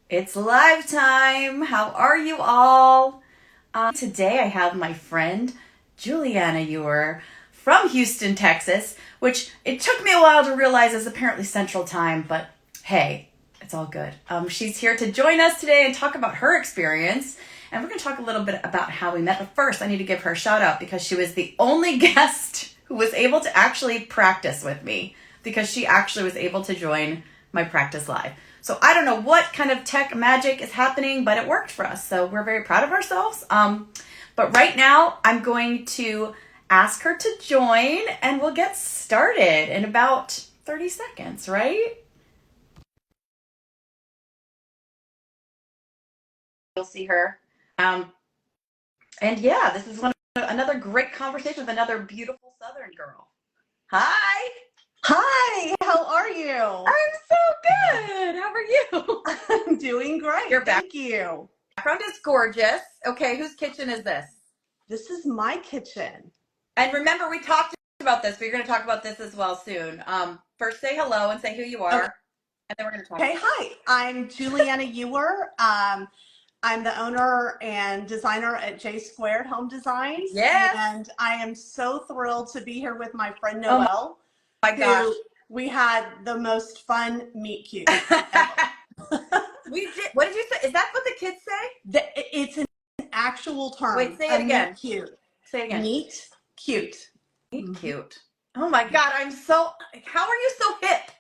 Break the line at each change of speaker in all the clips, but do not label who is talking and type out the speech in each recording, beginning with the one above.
It's live time. How are you all? Today I have my friend Juliana Ewer from Houston, Texas, which it took me a while to realize is apparently Central Time, but hey, it's all good. She's here to join us today and talk about her experience. And we're going to talk a little bit about how we met. But first, I need to give her a shout out because she was the only guest who was able to actually practice with me because she actually was able to join my practice live. So I don't know what kind of tech magic is happening, but it worked for us. So we're very proud of ourselves. But right now, I'm going to ask her to join and we'll get started in about 30 seconds, right? You'll see her. Um, and yeah, this is another great conversation with another beautiful Southern girl. Hi.
Hi, how are you?
I'm so good. How are you?
I'm doing great. Thank you.
Background is gorgeous. Okay, whose kitchen is this?
This is my kitchen.
And remember, we talked about this, but you're going to talk about this as well soon. First, say hello and say who you are,
Okay.
and then we're going to talk.
Hey, hi. I'm Juliana Ewer. I'm the owner and designer at J Squared Home Designs.
Yes.
And I am so thrilled to be here with my friend
Oh
Noelle.
my gosh.
We had the most fun meet cute ever.
We did. What did you say? Is that what the kids say?
It's an actual term.
Wait, say it again.
Meet cute.
Say it again.
Meet cute.
Meet cute. Oh my God, how are you so hip?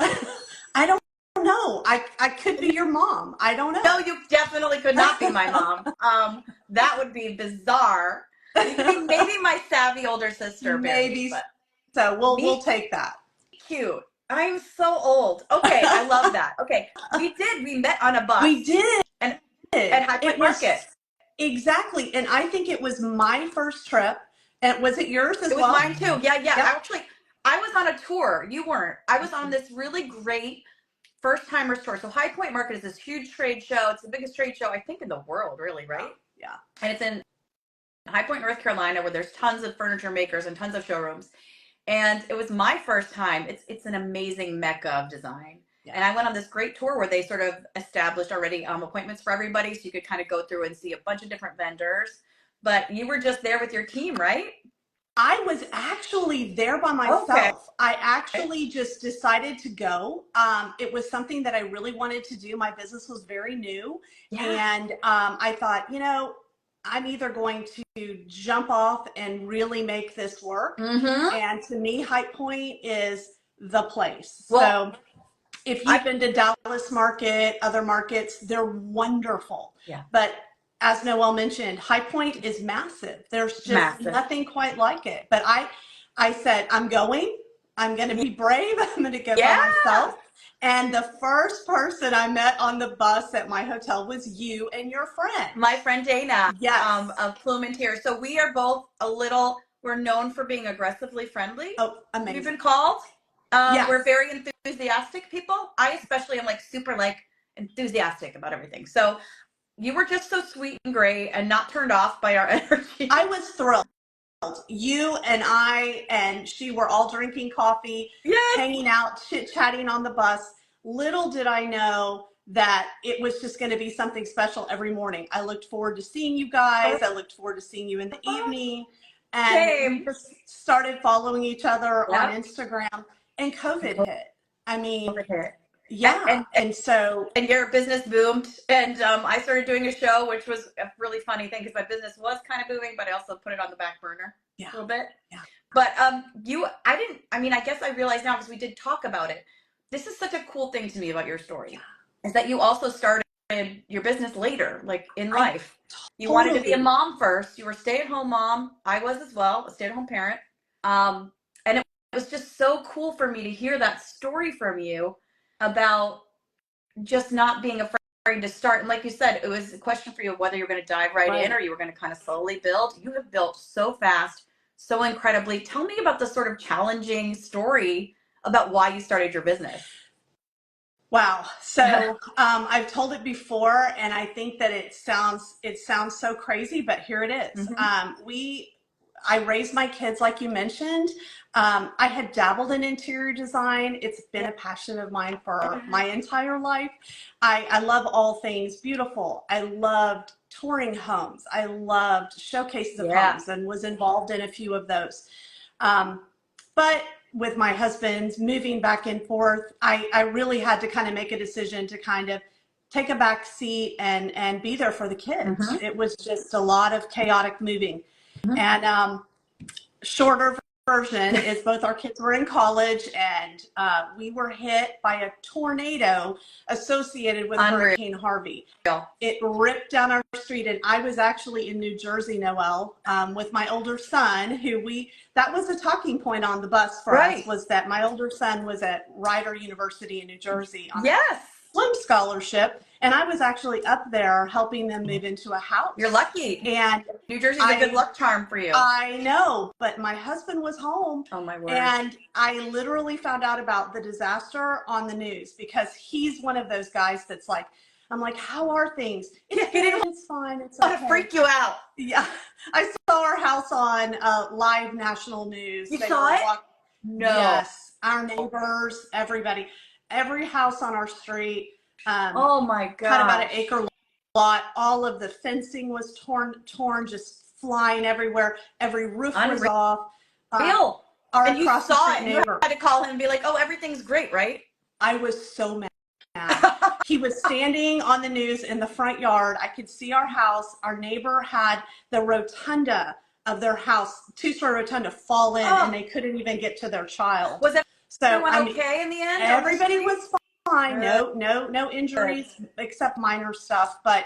I don't know. I could be your mom. I don't know.
No, you definitely could not be my mom. That would be bizarre. You could be maybe my savvy older sister,
Maybe.
Barry,
So we'll take that.
Cute. I'm so old. Okay, I love that. Okay, we met on a bus.
We did.
And at High Point Market.
Exactly. And I think it was my first trip. And was it yours as well?
It was mine too. Yeah. Yep. Actually, I was on a tour. You weren't. I was on this really great first timers tour. So High Point Market is this huge trade show. It's the biggest trade show, I think, in the world, really, right?
Yeah.
And it's in High Point, North Carolina, where there's tons of furniture makers and tons of showrooms. And it was my first time. It's an amazing mecca of design. Yeah. And I went on this great tour where they sort of established already appointments for everybody. So you could kind of go through and see a bunch of different vendors. But you were just there with your team, right?
I was actually there by myself. Okay. I actually just decided to go. It was something that I really wanted to do. My business was very new. Yeah. And I thought, I'm either going to jump off and really make this work. Mm-hmm. And to me, High Point is the place. Well, so if you've been to Dallas Market, other markets, they're wonderful. Yeah. But as Noelle mentioned, High Point is massive. There's just nothing quite like it. But I said, I'm going to be brave. I'm going to go by myself. And the first person I met on the bus at my hotel was you and your friend.
My friend Dana.
Yes.
Of Plume Interior. So we are both we're known for being aggressively friendly.
Oh, amazing.
We've been called. Yes. We're very enthusiastic people. I especially am super enthusiastic about everything. So you were just so sweet and great and not turned off by our energy.
I was thrilled. You and I and she were all drinking coffee, hanging out, chit-chatting on the bus. Little did I know that it was just going to be something special every morning. I looked forward to seeing you guys. I looked forward to seeing you in the evening. And we just started following each other on Instagram. And COVID hit. I mean, yeah.
And your business boomed. And I started doing a show, which was a really funny thing because my business was kind of booming, but I also put it on the back burner a little bit. Yeah. But I guess I realize now because we did talk about it. This is such a cool thing to me about your story is that you also started your business later, like in life. You wanted to be a mom first. You were a stay-at-home mom. I was as well, a stay-at-home parent. And it was just so cool for me to hear that story from you about just not being afraid to start. And like you said, it was a question for you of whether you're going to dive right in or you were going to kind of slowly build. You have built so fast, so incredibly. Tell me about the sort of challenging story about why you started your business.
Wow. So I've told it before, and I think that it sounds so crazy, but here it is. Mm-hmm. I raised my kids, like you mentioned. I had dabbled in interior design. It's been a passion of mine for my entire life. I love all things beautiful. I loved touring homes. I loved showcases of homes and was involved in a few of those. But with my husband moving back and forth, I really had to kind of make a decision to kind of take a back seat and be there for the kids. It was just a lot of chaotic moving. And shorter version is both our kids were in college, and we were hit by a tornado associated with Hurricane Harvey. It ripped down our street, and I was actually in New Jersey, Noelle, with my older son, that was a talking point on the bus for us, was that my older son was at Rider University in New Jersey on a swim scholarship, and I was actually up there helping them move into a house.
You're lucky.
And
New Jersey's a good luck charm for you.
I know, but my husband was home.
Oh my word.
And I literally found out about the disaster on the news, because he's one of those guys that's like, I'm like, how are things? It's fine. It's okay.
To freak you out.
Yeah. I saw our house on live national news.
You saw it?
No. Yes. Our neighbors, everybody, every house on our street.
Oh my God.
Had about an acre lot. All of the fencing was torn, just flying everywhere. Every roof was off.
Real. And you saw it.
Neighbor.
You had to call him and be like, oh, everything's great, right?
I was so mad. He was standing on the news in the front yard. I could see our house. Our neighbor had the rotunda of their house, two-story rotunda, fall in, and they couldn't even get to their child.
Was everyone okay in the end?
Everybody was fine. No injuries except minor stuff. But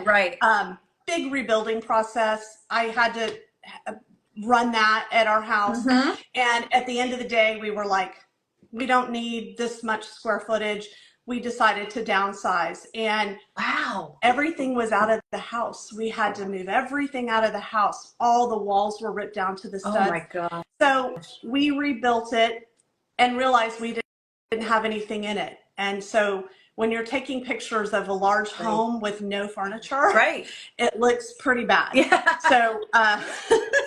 big rebuilding process. I had to run that at our house. And at the end of the day, we were like, we don't need this much square footage. We decided to downsize, and everything was out of the house. We had to move everything out of the house. All the walls were ripped down to the studs.
Oh my God.
So we rebuilt it and realized we didn't have anything in it. And so when you're taking pictures of a large home with no furniture, it looks pretty bad. So,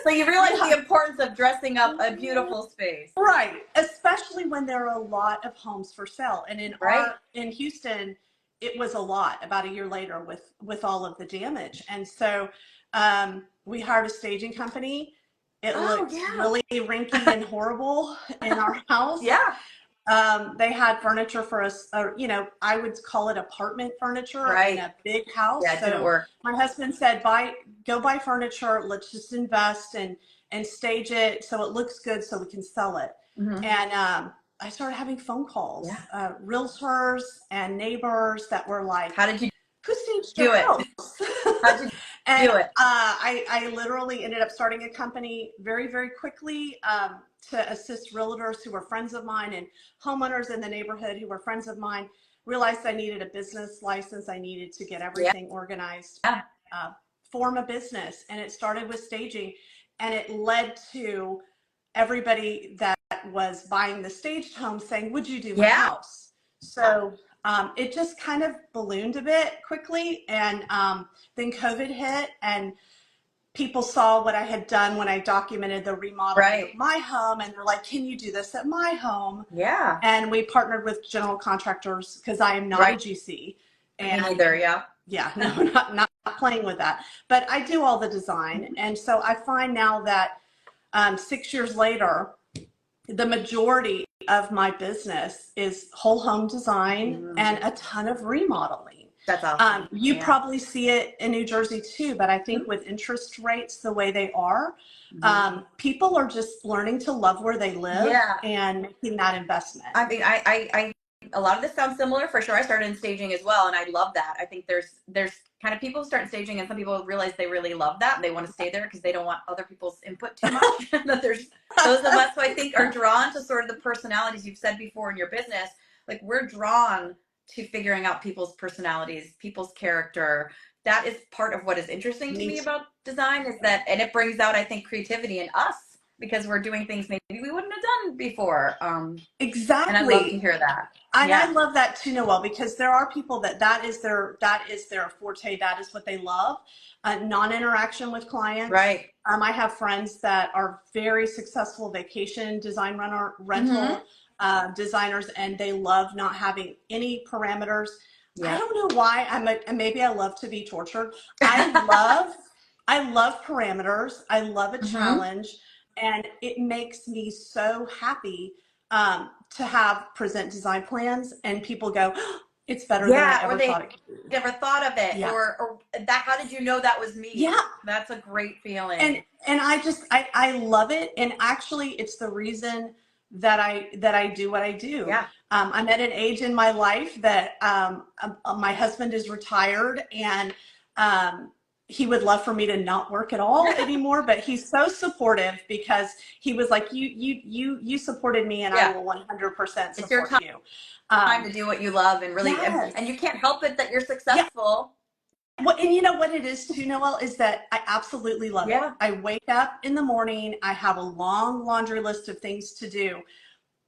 so you realize the importance of dressing up a beautiful space.
Especially when there are a lot of homes for sale. And in Houston, it was a lot about a year later with all of the damage. And so we hired a staging company. It looked really rinky and horrible in our house. They had furniture for us, I would call it apartment furniture in a big house.
It didn't work.
My husband said, go buy furniture. Let's just invest and stage it so it looks good so we can sell it. And I started having phone calls, realtors and neighbors that were like,
how did you
who staged your house?
How did you do it?
I literally ended up starting a company very, very quickly to assist realtors who were friends of mine and homeowners in the neighborhood who were friends of mine. Realized I needed a business license. I needed to get everything organized, form a business. And it started with staging, and it led to everybody that was buying the staged home saying, would you do my house? So it just kind of ballooned a bit quickly. And then COVID hit, and people saw what I had done when I documented the remodeling of my home, and they're like, can you do this at my home? And we partnered with general contractors, because I am not a GC. And
neither,
no, not playing with that. But I do all the design. And so I find now that 6 years later, the majority of my business is whole home design and a ton of remodeling.
That's awesome.
You probably see it in New Jersey too, but I think with interest rates the way they are, people are just learning to love where they live and making that investment.
I mean, I a lot of this sounds similar for sure. I started in staging as well, and I love that. I think there's kind of people who start in staging, and some people realize they really love that and they want to stay there because they don't want other people's input too much. That there's those of us who I think are drawn to sort of the personalities you've said before in your business. Like, we're drawn to figuring out people's personalities, people's character. That is part of what is interesting to me about design, is that, and it brings out, I think, creativity in us because we're doing things maybe we wouldn't have done before.
Exactly.
And I love to hear that.
And I love that too, Noelle, because there are people that is their forte. That is what they love. Non-interaction with clients.
Right.
I have friends that are very successful vacation design rental designers, and they love not having any parameters. I don't know why. Maybe I love to be tortured. I love parameters. I love a challenge, and it makes me so happy to have present design plans and people go, oh, it's better than I ever thought it could be.
Never thought of it, or that. How did you know that was me?
Yeah,
that's a great feeling.
And I love it. And actually, it's the reason that I do what I do.
Yeah.
I'm at an age in my life that my husband is retired, and he would love for me to not work at all anymore, but he's so supportive because he was like, you supported me, and I will 100% support you.
Time to do what you love, and really, and you can't help it that you're successful.
Well, and you know what it is too, Noelle, is that I absolutely love it. I wake up in the morning, I have a long laundry list of things to do,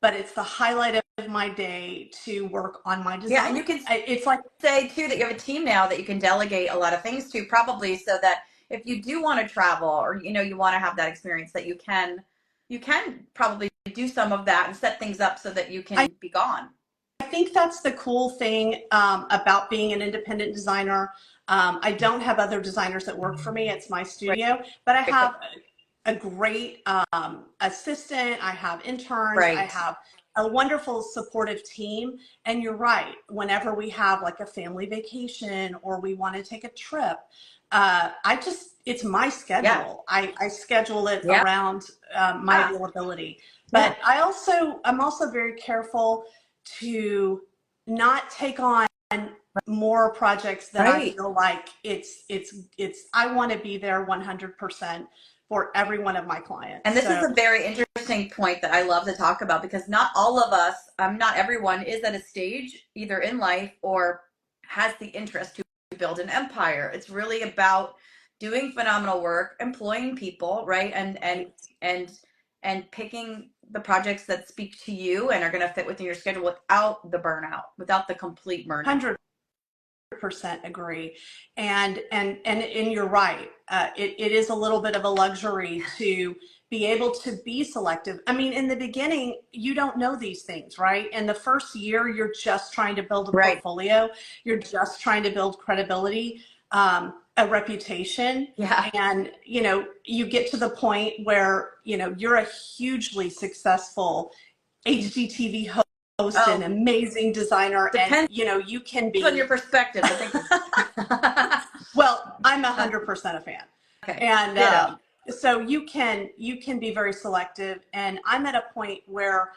but it's the highlight of my day to work on my design.
Yeah, and you can it's like say too that you have a team now that you can delegate a lot of things to, probably, so that if you do want to travel, or you want to have that experience, that you can probably do some of that and set things up so that you can be gone.
I think that's the cool thing about being an independent designer. I don't have other designers that work for me. It's my studio, but I have a great assistant. I have interns. I have a wonderful supportive team. And you're right. Whenever we have like a family vacation or we want to take a trip, it's my schedule. I schedule it around my availability. But I'm also very careful to not take on more projects that I feel like I want to be there 100% for every one of my clients.
And this is a very interesting point that I love to talk about, because not all of us, not everyone is at a stage either in life or has the interest to build an empire. It's really about doing phenomenal work, employing people, right? And picking the projects that speak to you and are going to fit within your schedule without the burnout, without the complete burnout.
100% agree. And you're right. It is a little bit of a luxury to be able to be selective. I mean, in the beginning, you don't know these things, right? In the first year, you're just trying to build a portfolio. You're just trying to build credibility, a reputation. And, you get to the point where, you're a hugely successful HGTV host, an amazing designer.
Depends,
and, you can be.
On your perspective, I think.
Well, I'm 100% a fan. And so you can be very selective. And I'm at a point where,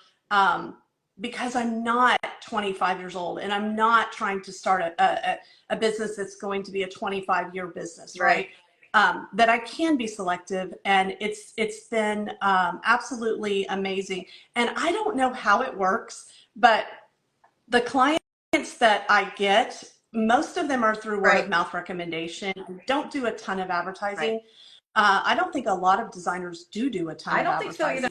because I'm not 25 years old and I'm not trying to start a business that's going to be a 25-year business, right? That I can be selective, and it's been absolutely amazing. And I don't know how it works, but the clients that I get, most of them are through word of mouth recommendation. Don't do a ton of advertising. I don't think a lot of designers do a ton of advertising. I don't think so either.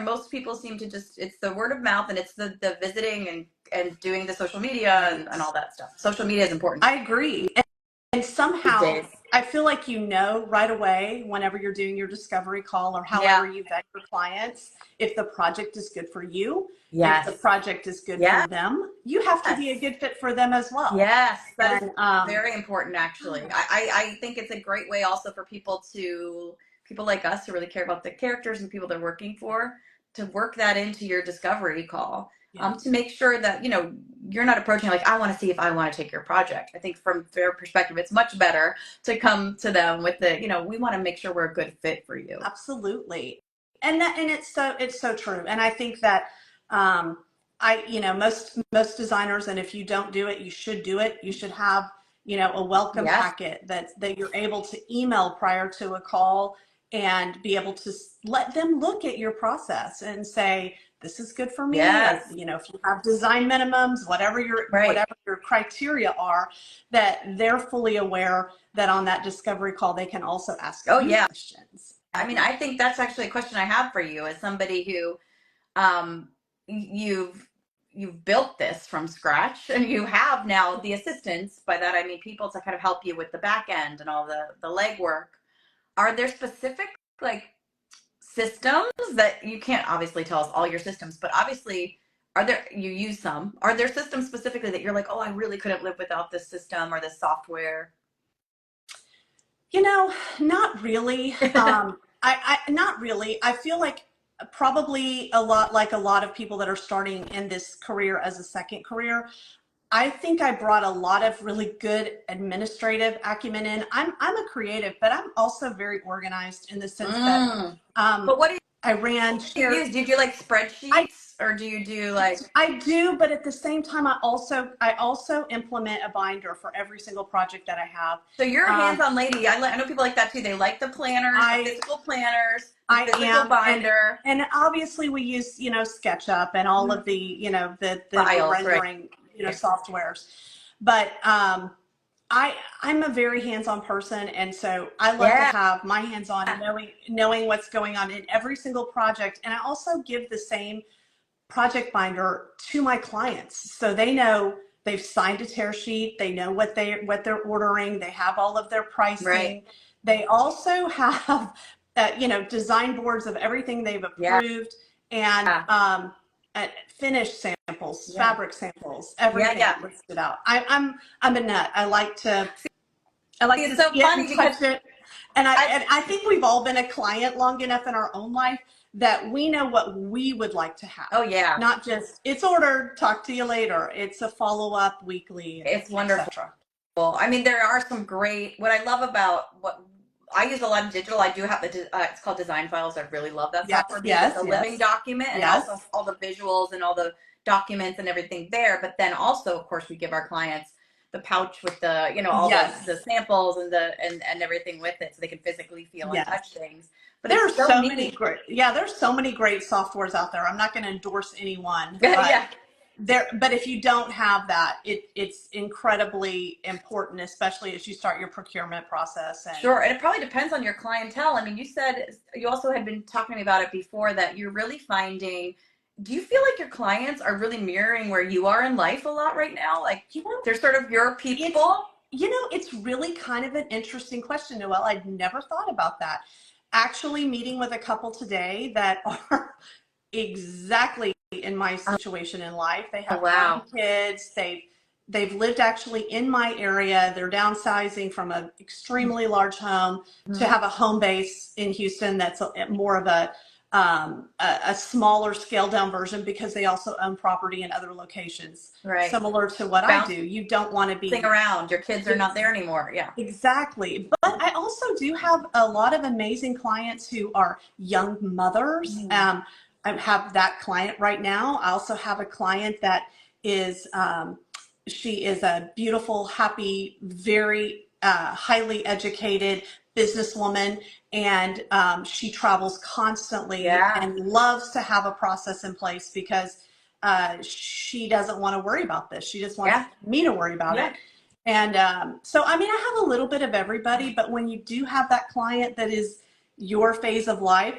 Most people seem to it's the word of mouth, and it's the visiting and doing the social media and all that stuff. Social media is important.
I agree. And somehow I feel like right away whenever you're doing your discovery call or however you vet your clients, if the project is good for you, if the project is good for them, you have to be a good fit for them as well.
Yes, that is very important, actually. I think it's a great way also for people like us who really care about the characters and people they're working for, to work that into your discovery call. To make sure that, you're not approaching like, I want to see if I want to take your project. I think from their perspective, it's much better to come to them with we want to make sure we're a good fit for you.
Absolutely. And it's so true. And I think that, most designers, and if you don't do it, you should do it. You should have, a welcome packet that you're able to email prior to a call, and be able to let them look at your process and say, this is good for me. If you have design minimums, whatever your criteria are, that they're fully aware that on that discovery call, they can also ask questions.
I mean, I think that's actually a question I have for you as somebody who um, you've built this from scratch, and you have now the assistants. By that I mean people to kind of help you with the back end and all the legwork. Are there specific like systems that you can't obviously tell us all your systems, but obviously are there, you use some, are there systems specifically that you're like, oh, I really couldn't live without this system or this software?
You know, not really. Not really. I feel like probably a lot like a lot of people that are starting in this career as a second career. I think I brought a lot of really good administrative acumen in. I'm a creative, but I'm also very organized in the sense that
but what do
I ran
you use? Do you do like spreadsheets, or do you do like?
I do, but at the same time, I also implement a binder for every single project that I have.
So you're a hands-on lady. I know people like that too. They like the planners, the physical planners, the physical binder.
And obviously we use, SketchUp and all of the, the
Files,
rendering, softwares. But I'm a very hands-on person, and so I love to have my hands on, knowing what's going on in every single project. And I also give the same project binder to my clients, so they know they've signed a tear sheet, they know what they're ordering, they have all of their pricing. Right. They also have design boards of everything they've approved, and finished samples, fabric samples, everything listed out. I'm a nut. I like to
it's so funny
touch it. And I think we've all been a client long enough in our own life that we know what we would like to have.
Oh yeah.
Not just, it's ordered, talk to you later. It's a follow-up weekly.
It's wonderful. I mean, there are some great, what I love about what I use a lot of digital. I do have it's called Design Files. I really love that software because it's a living document, and also all the visuals and all the documents and everything there. But then also, of course, we give our clients the pouch with the, all the samples and and everything with it, so they can physically feel and touch things. But
there's so many great, there's so many great softwares out there. I'm not going to endorse anyone. But if you don't have that, it's incredibly important, especially as you start your procurement process.
Sure, and it probably depends on your clientele. I mean, you said, you also had been talking to me about it before, that you're really finding, do you feel like your clients are really mirroring where you are in life a lot right now? Like, they're sort of your people?
It's really kind of an interesting question, Noelle. I'd never thought about that. Actually meeting with a couple today that are exactly in my situation in life. They have young kids. They've lived actually in my area. They're downsizing from an extremely large home to have a home base in Houston that's more of a smaller scaled down version, because they also own property in other locations, similar to what I do. You don't want to be
around. Your kids are not there anymore. Yeah,
exactly. But I also do have a lot of amazing clients who are young mothers. I have that client right now. I also have a client that is, she is a beautiful, happy, very highly educated businesswoman, and she travels constantly and loves to have a process in place, because she doesn't want to worry about this. She just wants me to worry about it. And so, I mean, I have a little bit of everybody, but when you do have that client that is your phase of life,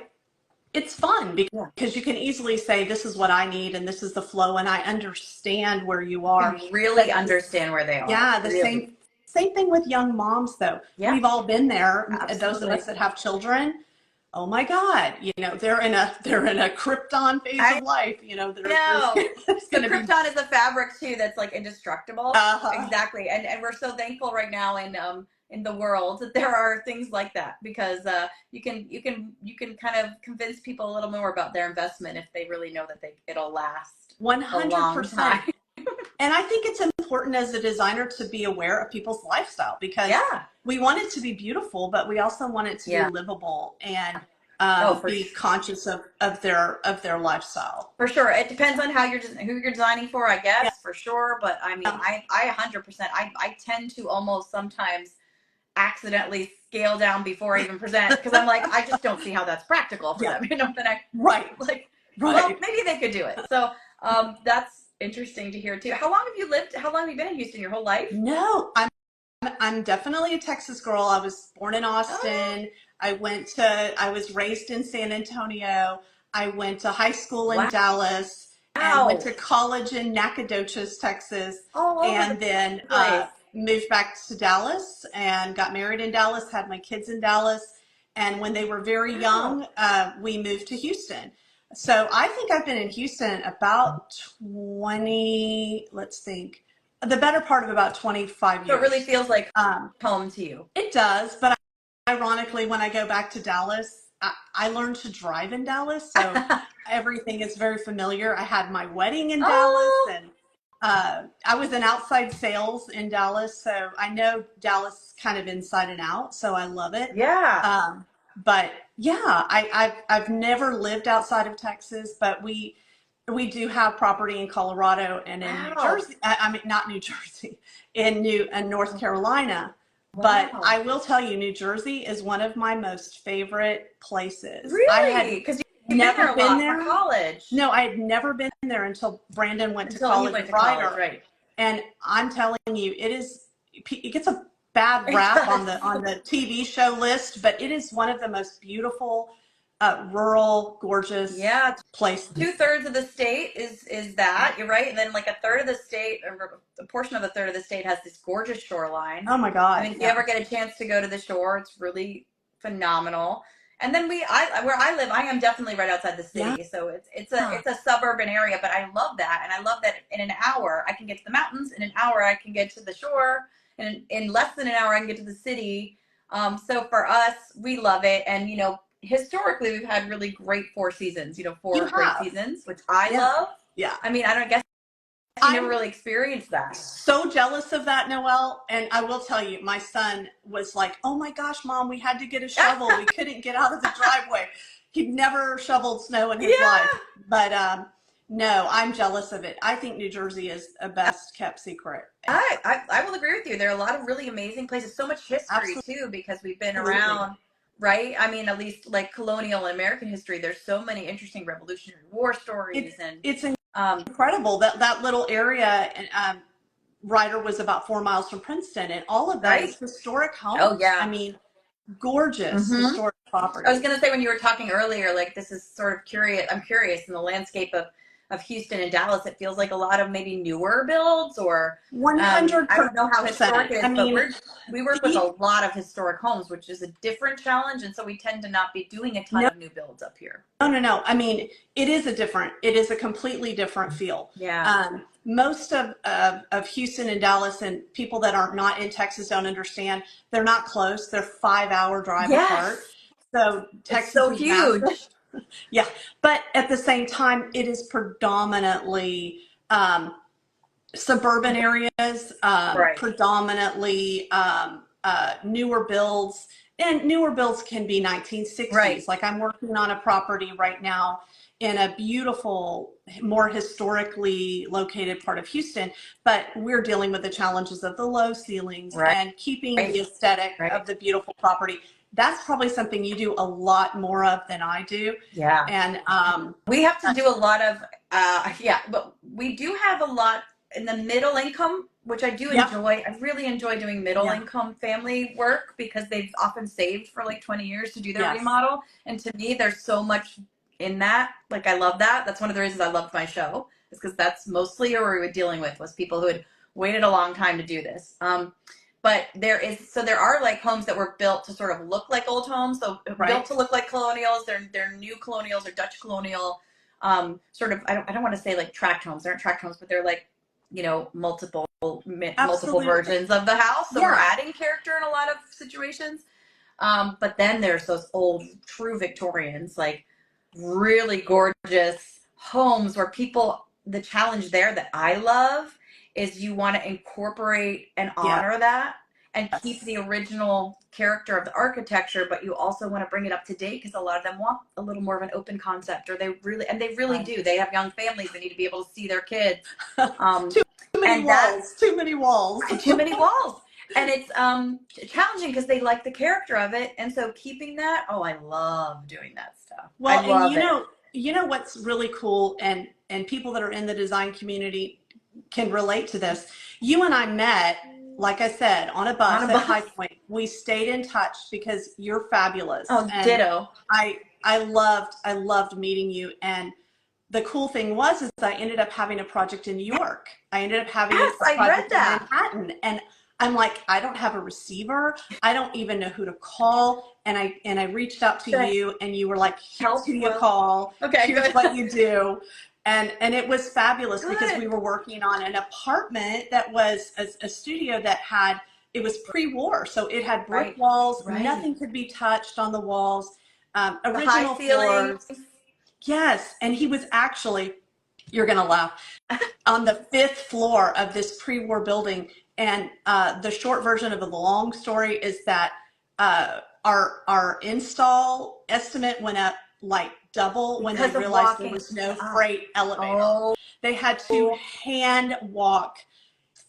it's fun, because you can easily say, this is what I need and this is the flow, and I understand where you are.
You really understand where they are.
Yeah, same thing with young moms, though. We've all been there. Absolutely. Those of us that have children, oh my God, they're in a Krypton phase of life.
Krypton is a fabric too that's like indestructible. Exactly, and we're so thankful right now in the world that there are things like that, because you can kind of convince people a little more about their investment if they really know that it'll last
100%. And I think it's important as a designer to be aware of people's lifestyle, because we want it to be beautiful, but we also want it to be livable and be conscious of their lifestyle.
For sure. It depends on who you're designing for, I guess, for sure. But I mean, I 100%, I tend to almost sometimes accidentally scale down before I even present, because I'm like, I just don't see how that's practical for them. Well, maybe they could do it. So that's interesting to hear too. How long have you been in Houston? Your whole life?
No, I'm I'm definitely a Texas girl. I was born in Austin. I was raised in San Antonio. I went to high school in
Wow.
Dallas and went to college in Nacogdoches, Texas,
All over
and
the
then
place.
moved back to Dallas and got married in Dallas, had my kids in Dallas. And when they were very young, we moved to Houston. So I think I've been in Houston about 20, let's think, the better part of about 25 years.
So it really feels like home to you.
It does, but ironically, when I go back to Dallas, I learned to drive in Dallas, so everything is very familiar. I had my wedding in Dallas, and I was in outside sales in Dallas, so I know Dallas kind of inside and out, so I love it.
Yeah.
But yeah, I've never lived outside of Texas, but we do have property in Colorado and in New Jersey. I mean, not New Jersey, in North Carolina. But I will tell you, New Jersey is one of my most favorite places.
Really? Because you've
never
been there
for
college.
No, I had never been there until Brandon went to college.
Right.
And I'm telling you, it gets a bad rap on the TV show list, but it is one of the most beautiful, rural, gorgeous places.
2/3 of the state is that, you're right, and then like a third of the state, or a portion of a third of the state has this gorgeous shoreline.
Oh my God!
I mean, if you ever get a chance to go to the shore, it's really phenomenal. And then where I live, I am definitely right outside the city, so it's a suburban area, but I love that, and I love that in an hour I can get to the mountains, in an hour I can get to the shore, and in less than an hour I can get to the city. So for us, we love it, and historically we've had really great 4 seasons, 4 great seasons, which I love.
Yeah.
I mean, I don't guess you never really experienced that.
So jealous of that, Noelle. And I will tell you, my son was like, "Oh my gosh, Mom, we had to get a shovel. We couldn't get out of the driveway." He'd never shoveled snow in his life. But no, I'm jealous of it. I think New Jersey is a best kept secret.
I will agree with you. There are a lot of really amazing places, so much history too, because we've been around, right? I mean, at least like colonial and American history, there's so many interesting Revolutionary War stories.
It's incredible that little area. Ryder was about 4 miles from Princeton, and all of that is historic homes.
Oh yeah.
I mean, gorgeous historic property.
I was going to say, when you were talking earlier, like, this is sort of curious. I'm curious, in the landscape of Houston and Dallas, it feels like a lot of maybe newer builds, or
100%.
I don't know how historic it is,
but
we work with a lot of historic homes, which is a different challenge, and so we tend to not be doing a ton of new builds up here.
No. I mean, it is a completely different feel.
Yeah.
Most of Houston and Dallas, and people that are not in Texas don't understand, they're not close. They're 5-hour drive apart. So Texas is huge. Yeah, but at the same time, it is predominantly suburban areas, predominantly newer builds, and newer builds can be 1960s. Like, I'm working on a property right now in a beautiful, more historically located part of Houston, but we're dealing with the challenges of the low ceilings and keeping the aesthetic of the beautiful property. That's probably something you do a lot more of than I do.
Yeah.
And
we have to do a lot of, but we do have a lot in the middle income, which I do enjoy. I really enjoy doing middle income family work, because they've often saved for like 20 years to do their remodel. And to me, there's so much in that. Like, I love that. That's one of the reasons I loved my show, is because that's mostly who we were dealing with, was people who had waited a long time to do this. But there are like homes that were built to sort of look like old homes. So built to look like colonials. They're new colonials or Dutch colonial, sort of, I don't want to say like tract homes. They aren't tract homes, but they're like, multiple versions of the house. So we're adding character in a lot of situations. But then there's those old true Victorians, like really gorgeous homes where the challenge there that I love is you want to incorporate and honor that and keep the original character of the architecture, but you also want to bring it up to date, because a lot of them want a little more of an open concept, or they really do. They have young families. They need to be able to see their kids.
Too many walls.
And it's challenging because they like the character of it, and so keeping that, I love doing that stuff.
Well, and you know what's really cool, and people that are in the design community can relate to this. You and I met like I said, on a bus at High Point. We stayed in touch because you're fabulous.
Oh,
and
ditto.
I loved meeting you. And the cool thing was I ended up having a project in New York. I ended up having a project in Manhattan. And I'm like, I don't have a receiver. I don't even know who to call. And I reached out to you, and you were like, here's who you call. Okay, here's what you do. And it was fabulous because we were working on an apartment that was a studio that had, it was pre-war. So it had brick walls. Nothing could be touched on the walls. Original floors. Yes. And he was actually, you're going to laugh, on the 5th floor of this pre-war building. And the short version of the long story is that our install estimate went up like double when they realized there was no freight elevator. They had to hand walk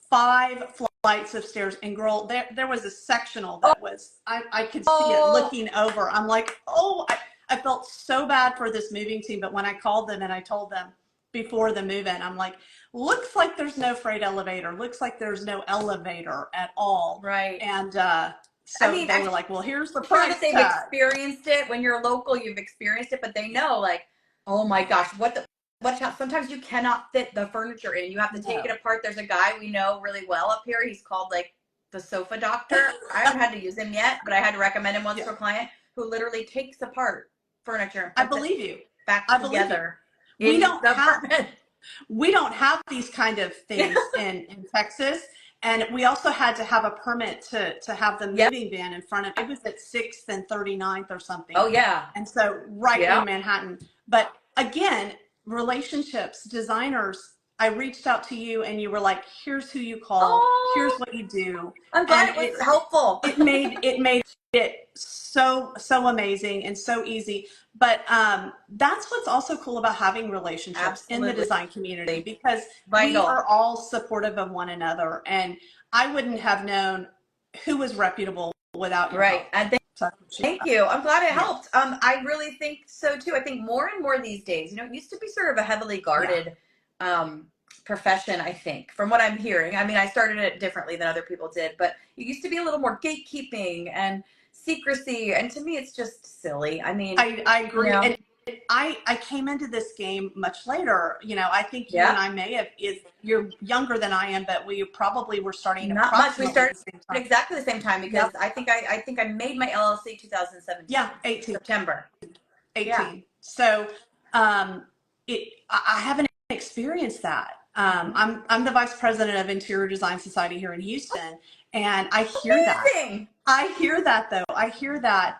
5 flights of stairs. And girl, there was a sectional that was, I could see it looking over. I'm like, I felt so bad for this moving team. But when I called them and I told them before the move-in, I'm like, looks like there's no freight elevator. Looks like there's no elevator at all. Right. And so they were like, well, here's the price
that they've experienced it. When you're local, you've experienced it, but they know, like, oh my gosh, sometimes you cannot fit the furniture in. You have to take it apart. There's a guy we know really well up here. He's called like the sofa doctor. I haven't had to use him yet, but I had to recommend him once to a client who literally takes apart furniture.
I believe you.
Back together.
We don't have these kind of things in Texas. And we also had to have a permit to have the moving van in front of it. It was at 6th and 39th or something. Oh, yeah. And so in Manhattan. But again, relationships, designers, I reached out to you and you were like, here's who you call. Here's what you do.
I'm glad it was helpful.
It made it so amazing and so easy. But that's what's also cool about having relationships in the design community, because we are all supportive of one another. And I wouldn't have known who was reputable without you.
Right. And thank you. I'm glad it helped. I really think so too. I think more and more these days, it used to be sort of a heavily guarded profession, I think, from what I'm hearing. I mean, I started it differently than other people did, but it used to be a little more gatekeeping and secrecy. And to me, it's just silly. I mean,
I agree. And I came into this game much later. I think you and I may have, you're younger than I am, but we probably were starting
not much. We started exactly the same time, because I think I made my LLC 2017.
Yeah, 18
September
18. Yeah. So I haven't experienced that. I'm the vice president of Interior Design Society here in Houston, and I hear that. I hear that though. I hear that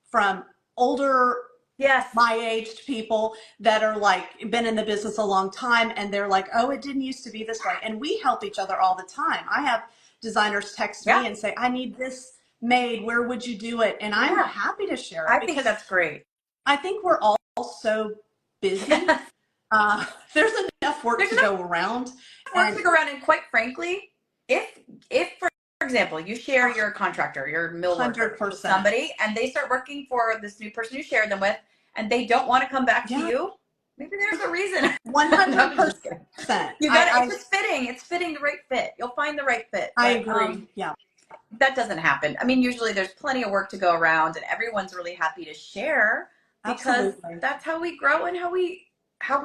from older, my aged people that are like been in the business a long time, and they're like, oh, it didn't used to be this way. And we help each other all the time. I have designers text me and say, I need this made. Where would you do it? And I'm happy to share it.
I think that's great.
I think we're all so busy. There's enough work to go around.
And quite frankly, if for example, you share your contractor, your mill worker with somebody, and they start working for this new person you shared them with, and they don't want to come back to you, maybe there's a reason.
100%.
You got it's just fitting. It's fitting the right fit. You'll find the right fit.
I agree.
That doesn't happen. I mean, usually there's plenty of work to go around, and everyone's really happy to share, because that's how we grow and how we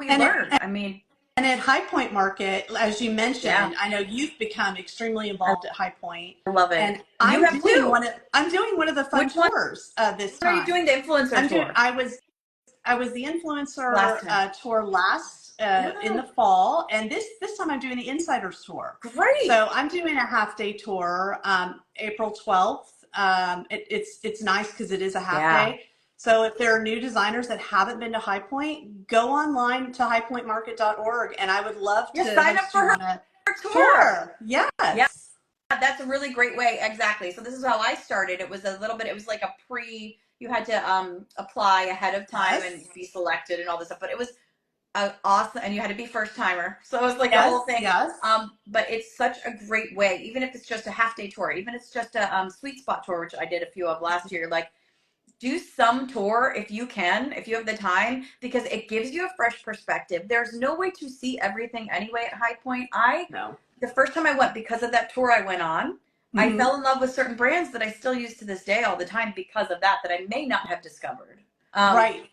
learn.
And at High Point Market, as you mentioned, I know you've become extremely involved at High Point.
I love it.
And I'm doing one of the fun tours this time.
Are you doing the influencer tour?
I was the influencer tour last in the fall, and this time I'm doing the insiders tour.
Great.
So I'm doing a half-day tour, April 12th. It's nice because it is a half day. So if there are new designers that haven't been to High Point, go online to highpointmarket.org, and I would love to
sign up for her
tour. Yes.
Yeah. That's a really great way. Exactly. So this is how I started. It was it was like you had to apply ahead of time and be selected and all this stuff, but it was awesome. And you had to be first timer. So it was like the whole thing.
Yes.
But it's such a great way, even if it's just a half day tour, even if it's just a sweet spot tour, which I did a few of last year, like, do some tour if you have the time, because it gives you a fresh perspective. There's no way to see everything anyway at High Point. I the first time I went, because of that tour I went on, I fell in love with certain brands that I still use to this day all the time because of that I may not have discovered.
Right.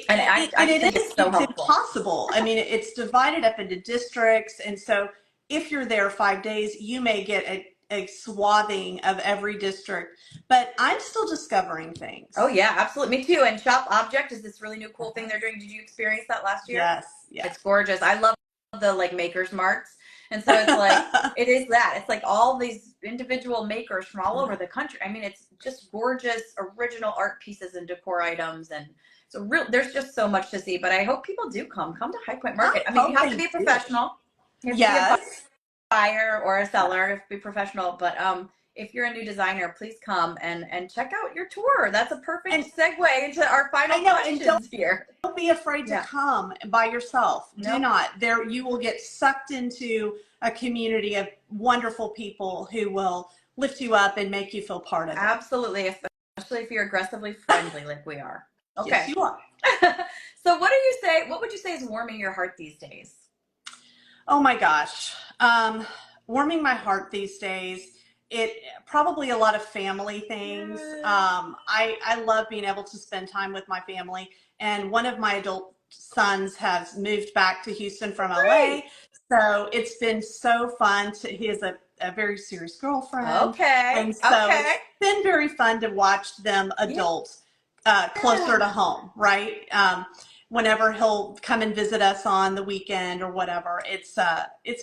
And I just think it's so helpful.
Impossible. I mean, it's divided up into districts. And so if you're there 5 days, you may get a swathing of every district, but I'm still discovering things.
Oh yeah, absolutely. Me too. And Shop Object is this really new cool thing they're doing. Did you experience that last year?
Yes. Yes.
It's gorgeous. I love the like makers marts. And so it's like, it is that. It's like all these individual makers from all over the country. I mean, it's just gorgeous, original art pieces and decor items. And so there's just so much to see. But I hope people do come to High Point Market. I mean, you have to be a professional. You have to be a buyer or a seller. You have to be professional. But if you're a new designer, please come and check out your tour. That's a perfect segue into our final questions here.
Don't be afraid to come by yourself. Nope. Do not. There, you will get sucked into a community of wonderful people who will lift you up and make you feel part of it.
Absolutely, especially if you're aggressively friendly like we are. Okay.
Yes, you are.
So what would you say is warming your heart these days?
Oh my gosh. Warming my heart these days, it probably a lot of family things. I love being able to spend time with my family, and one of my adult sons has moved back to Houston from LA. So it's been so fun he has a very serious girlfriend.
Okay.
And so it's been very fun to watch them adults closer to home, right? Whenever he'll come and visit us on the weekend or whatever, it's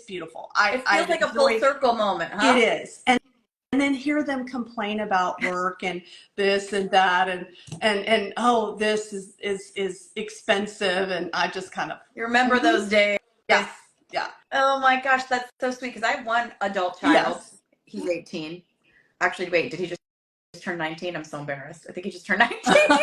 beautiful.
It feels like a full circle moment, huh?
It is. And then hear them complain about work and this and that and oh, this is expensive, and I just kind of
remember those days.
Yeah. Yeah.
Oh my gosh, that's so sweet, because I have one adult child. Yes. He's 18. Actually, wait, did he just turn 19? I'm so embarrassed. I think he just turned 19.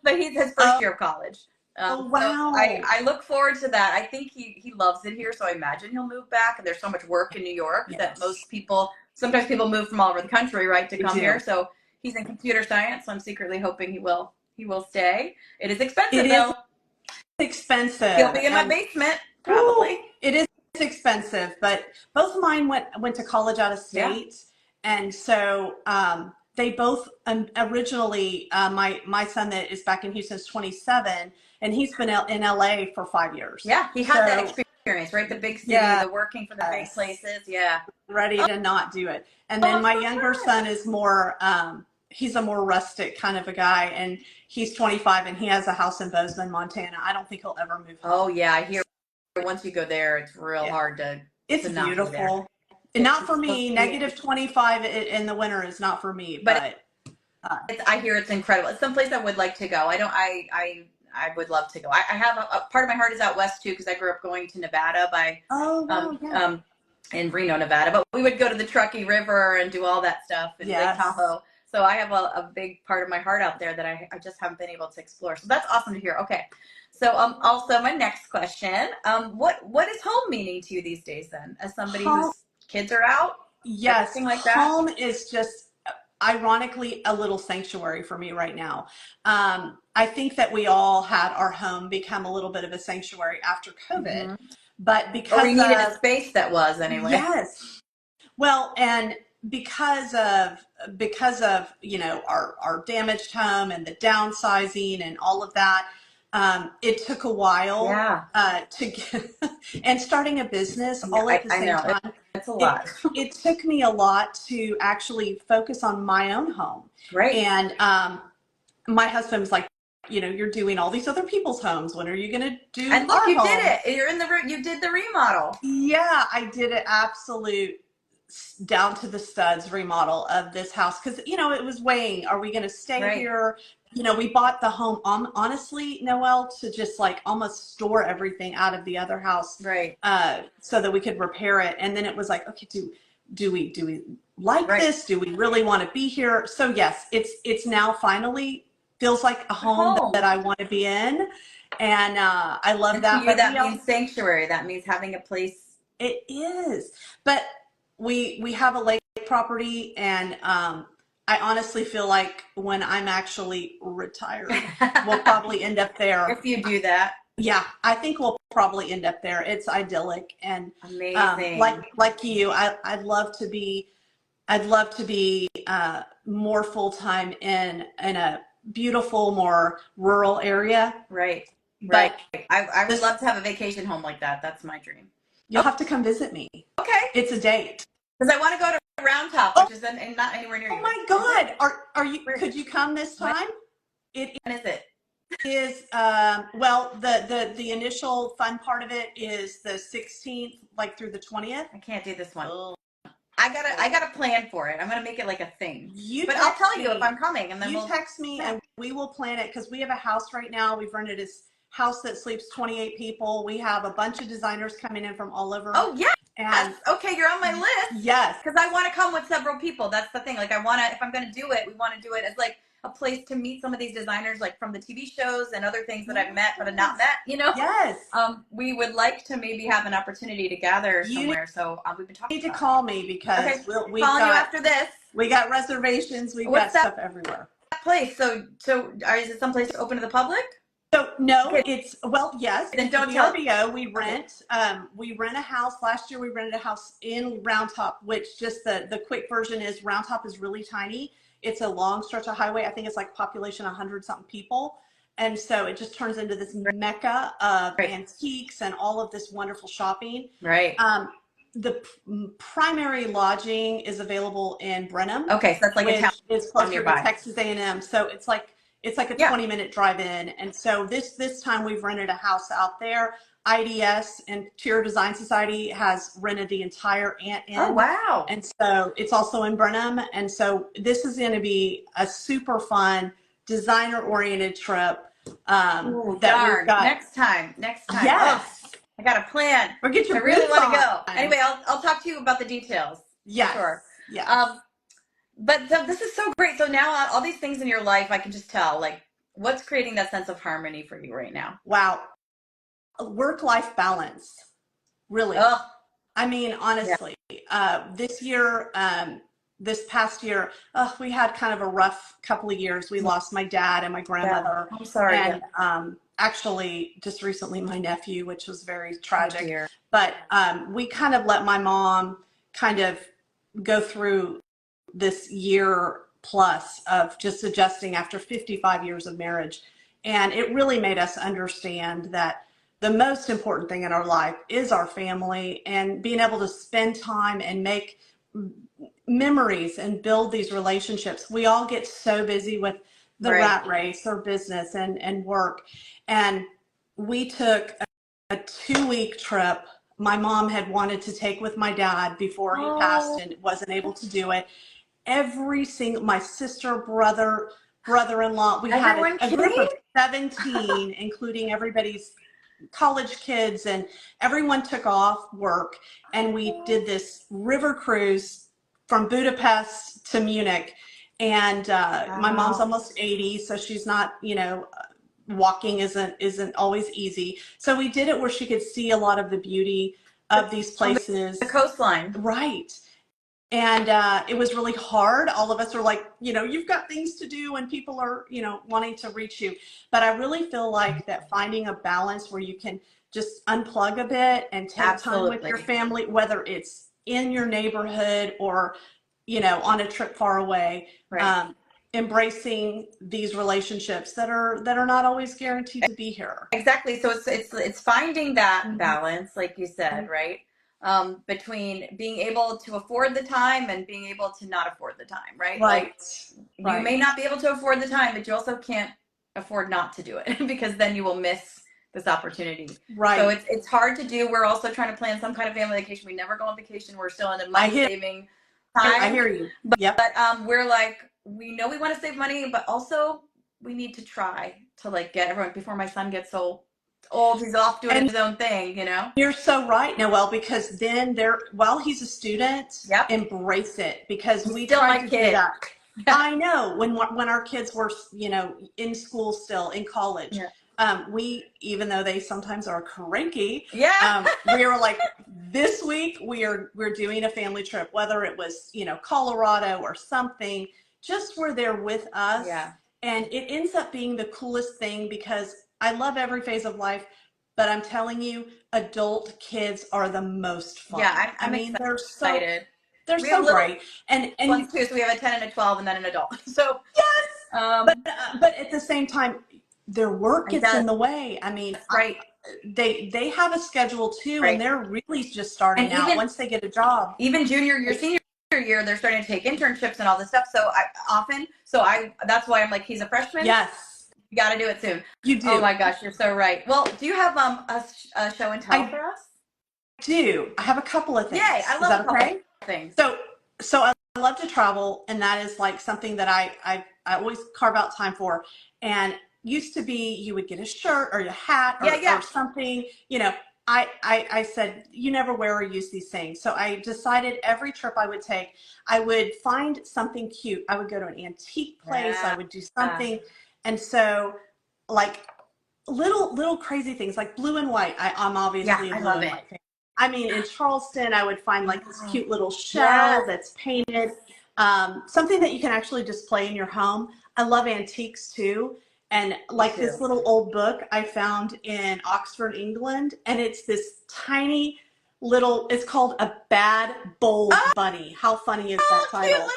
But he's his first year of college.
Oh, wow.
So I look forward to that. I think he loves it here, so I imagine he'll move back. And there's so much work in New York that sometimes people move from all over the country, right, to come here. So he's in computer science, so I'm secretly hoping he will stay. It is expensive, though.
It's expensive.
He'll be in my basement, probably.
It is expensive, but both of mine went to college out of state. Yeah. And so they both originally, my son that is back in Houston is 27, and he's been in LA for 5 years.
Yeah, he had that experience, right? The big city, the working for the big places. Yeah.
Ready to not do it. And then my younger son is more, he's a more rustic kind of a guy, and he's 25 and he has a house in Bozeman, Montana. I don't think he'll ever move home.
Oh yeah, I hear once you go there, it's real hard to.
It's beautiful. And not for me. Negative 25 in the winter is not for me. But
I hear it's incredible. It's someplace I would like to go. I would love to go. I have a part of my heart is out west too, because I grew up going to Nevada in Reno, Nevada. But we would go to the Truckee River and do all that stuff in Lake Tahoe. So I have a big part of my heart out there that I just haven't been able to explore. So that's awesome to hear. Okay. So also my next question, what is home meaning to you these days then, as somebody whose kids are out?
Yes.
Everything like that?
Home is just ironically a little sanctuary for me right now. I think that we all had our home become a little bit of a sanctuary after COVID, but because
we needed a space that was anyway.
Yes. Well, and because of our damaged home and the downsizing and all of that, it took a while to get, and starting a business all at the same time.
It's a lot.
It took me a lot to actually focus on my own home.
Right.
And my husband was like, you're doing all these other people's homes. When are you going to do
our home? You did it. You did the remodel.
Yeah, I did an absolute down to the studs remodel of this house, because it was weighing, are we going to stay here? We bought the home honestly, Noelle, to just like almost store everything out of the other house, so that we could repair it. And then it was like, okay, do we like this? Do we really want to be here? So yes, it's now finally feels like a home that I want to be in, and I love that.
But that means sanctuary. That means having a place.
It is, but we have a lake property, and I honestly feel like when I'm actually retired, we'll probably end up there.
If you do that.
Yeah, I think we'll probably end up there. It's idyllic. And
amazing.
Like you, I'd love to be more full-time in a beautiful, more rural area.
Right.
But
I would love to have a vacation home like that. That's my dream.
You'll have to come visit me. Okay. It's a date.
Because I want to go to Round Top, which is not anywhere near you.
Oh my God. Are you, could you come this time?
When is it?
Is well, the initial fun part of it is the 16th, like through the 20th.
I can't do this one. I gotta plan for it. I'm gonna make it like a thing. But I'll tell you if I'm coming, and then you
text me and we will plan it, because we have a house right now. We've rented this house that sleeps 28 people. We have a bunch of designers coming in from all over.
Oh yeah. Yes. Okay, you're on my list.
Yes.
Because I want to come with several people. That's the thing. Like if I'm gonna do it, we want to do it as like a place to meet some of these designers, like from the TV shows and other things that I've met but have not met,
Yes.
We would like to maybe have an opportunity to gather somewhere. So we've been talking.
You need to call me, because
we'll calling you after this.
We got reservations. We've got stuff everywhere.
That place. So is it someplace open to the public?
So no, it's, well, yes.
Then don't
tell VRBO. We rent a house. Last year we rented a house in Round Top, which just the quick version is Round Top is really tiny. It's a long stretch of highway. I think it's like population 100 something people. And so it just turns into this mecca of antiques and all of this wonderful shopping.
Right.
The primary lodging is available in Brenham.
Okay, so that's like a town.
It's closer to Texas A&M. So it's like a 20-minute drive in. And so this time we've rented a house out there. IDS, Interior Design Society, has rented the entire Ant Inn.
Oh, wow.
And so it's also in Brenham. And so this is going to be a super fun, designer-oriented trip we've got.
Next time.
Yes.
Oh, I got a plan.
Or get your
I really want to go. Anyway, I'll talk to you about the details.
Yes.
Sure.
Yeah.
But this is so great. So now all these things in your life, I can just tell, like, what's creating that sense of harmony for you right now?
Wow. Work-life balance, really. I mean, honestly, this past year, we had kind of a rough couple of years. We lost my dad and my grandmother.
I'm sorry.
And actually, just recently, my nephew, which was very tragic. But we kind of let my mom kind of go through this year plus of just adjusting after 55 years of marriage. And it really made us understand that the most important thing in our life is our family, and being able to spend time and make memories and build these relationships. We all get so busy with the rat race or business and work. And we took a 2-week trip. My mom had wanted to take with my dad before he passed and wasn't able to do it. My sister, brother-in-law, we had a group of 17, including everybody's college kids, and everyone took off work, and we did this river cruise from Budapest to Munich. And my mom's almost 80, so she's not, walking isn't always easy. So we did it where she could see a lot of the beauty of these places.
The coastline.
Right. And it was really hard. All of us are like, you've got things to do and people are, wanting to reach you. But I really feel like that finding a balance where you can just unplug a bit and take time with your family, whether it's in your neighborhood or, on a trip far away, embracing these relationships that are not always guaranteed to be here.
Exactly. So it's finding that balance, like you said, right? Between being able to afford the time and being able to not afford the time, right? Like you may not be able to afford the time, but you also can't afford not to do it because then you will miss this opportunity. Right. So it's hard to do. We're also trying to plan some kind of family vacation. We never go on vacation. We're still in the money saving time.
I hear you.
But we're like, we know we want to save money, but also we need to try to like get everyone before my son gets so old, he's off doing his own thing,
You're so right, Noelle, because then while he's a student, embrace it, because we
still
try to
do
that. I know when our kids were, in school still, in college, even though they sometimes are cranky, we were like, this week we're doing a family trip, whether it was, Colorado or something, just where they're with us. Yeah. And it ends up being the coolest thing because I love every phase of life, but I'm telling you, adult kids are the most fun.
Yeah, I'm excited.
They're so great. And
ones too, so we have a 10 and a 12 and then an adult. So
yes, but at the same time, their work gets in the way. I mean,
right.
They have a schedule too,
right.
and they're really just starting out once they get a job.
Even junior year, senior year, they're starting to take internships and all this stuff. So that's why I'm like, he's a freshman.
Yes.
You got to do it soon.
You do.
Oh my gosh, you're so right. Well, do you have a show and tell for us?
I do. I have a couple of things.
Yay, I love a couple of things.
So I love to travel, and that is like something that I always carve out time for. And used to be you would get a shirt or a hat or something, you know. I said, you never wear or use these things. So I decided every trip I would take, I would find something cute. I would go to an antique place. I would do something. And so like little crazy things like blue and white. I'm obviously a blue and white fan. I mean, in Charleston, I would find like this cute little shell that's painted, something that you can actually display in your home. I love antiques too. And like this little old book I found in Oxford, England, and it's this tiny little, it's called A Bad Bold Bunny. How funny is that title?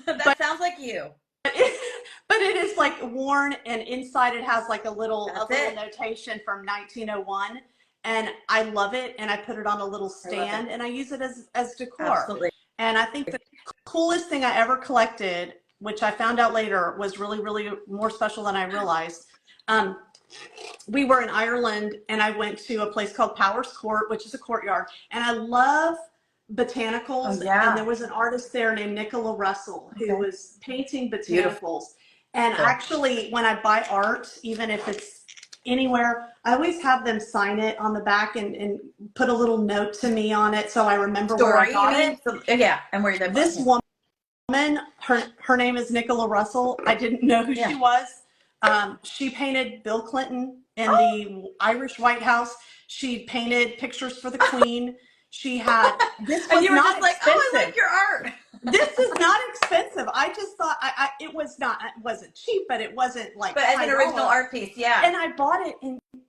That sounds like you.
But it is like worn, and inside it has like a little notation from 1901. And I love it, and I put it on a little stand, and I use it as decor.
Absolutely.
And I think the coolest thing I ever collected, which I found out later was really, really more special than I realized. We were in Ireland, and I went to a place called Powers Court, which is a courtyard, and I love botanicals. And there was an artist there named Nicola Russell who was painting botanicals. Beautiful. And actually, when I buy art, even if it's anywhere, I always have them sign it on the back and put a little note to me on it so I remember where I got it.
And where you're
this woman, her name is Nicola Russell. I didn't know who she was. She painted Bill Clinton in the Irish White House. She painted pictures for the Queen. She had this was not expensive. Like, oh,
I like your art.
This is not expensive. I just thought it wasn't cheap, but it wasn't like.
But as an original art piece,
And I bought it,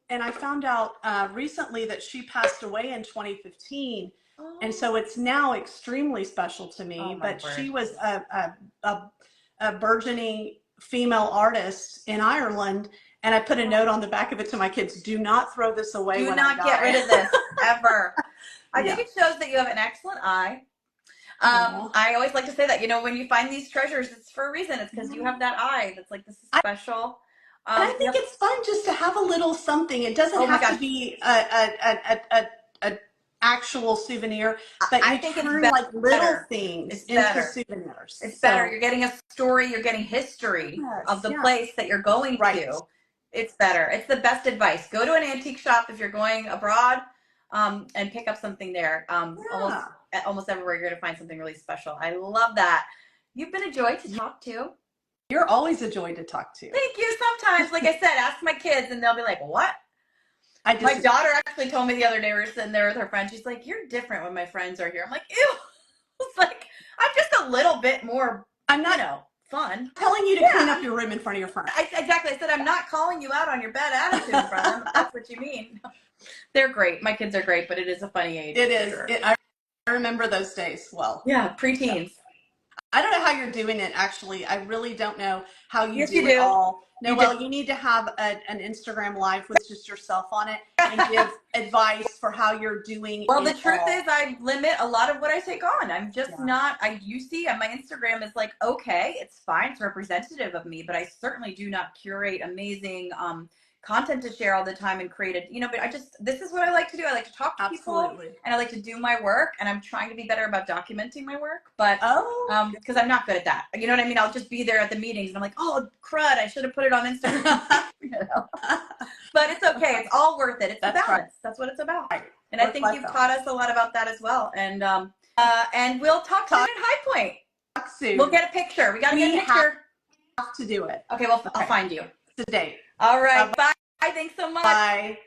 and I found out recently that she passed away in 2015, and so it's now extremely special to me. But she was a burgeoning female artist in Ireland. And I put a note on the back of it to my kids: do not throw this away.
Do not get rid of this ever. I think it shows that you have an excellent eye. I always like to say that, when you find these treasures, it's for a reason. It's because you have that eye that's like, this is special.
And I think it's fun just to have a little something. It doesn't have to be a actual souvenir, but I think turn like little things into souvenirs.
It's better. You're getting a story. You're getting history of the place that you're going to. It's better. It's the best advice. Go to an antique shop if you're going abroad, and pick up something there. Almost everywhere you're going to find something really special. I love that. You've been a joy to talk to.
You're always a joy to talk to.
Thank you. Sometimes, like I said, ask my kids and they'll be like, what? My daughter actually told me the other day, we were sitting there with her friend. She's like, you're different when my friends are here. I'm like, ew. It's like, I'm just a little bit more, fun.
Telling you to clean up your room in front of your friends.
Exactly. I said, I'm not calling you out on your bad attitude in front of them. That's what you mean. They're great. My kids are great, but it is a funny age.
It is. Sure. I remember those days well.
Yeah, preteens.
I don't know how you're doing it, actually. I really don't know how you do it all. No, well, you need to have an Instagram live with just yourself on it and give advice for how you're doing.
Well, the truth is I limit a lot of what I take on. I'm just not, you see, my Instagram is like, okay, it's fine. It's representative of me, but I certainly do not curate amazing content to share all the time and create but this is what I like to do. I like to talk to people and I like to do my work, and I'm trying to be better about documenting my work, but because I'm not good at that. You know what I mean? I'll just be there at the meetings and I'm like, oh crud, I should have put it on Instagram. But it's okay. It's all worth it. It's the balance. That's what it's about. And I think you've taught us a lot about that as well. And we'll talk soon in High Point.
Talk soon.
We'll get a picture. We got to get a picture.
Have to do it.
Okay, well, I'll find you.
Today.
All right. Bye. Thanks so much.
Bye.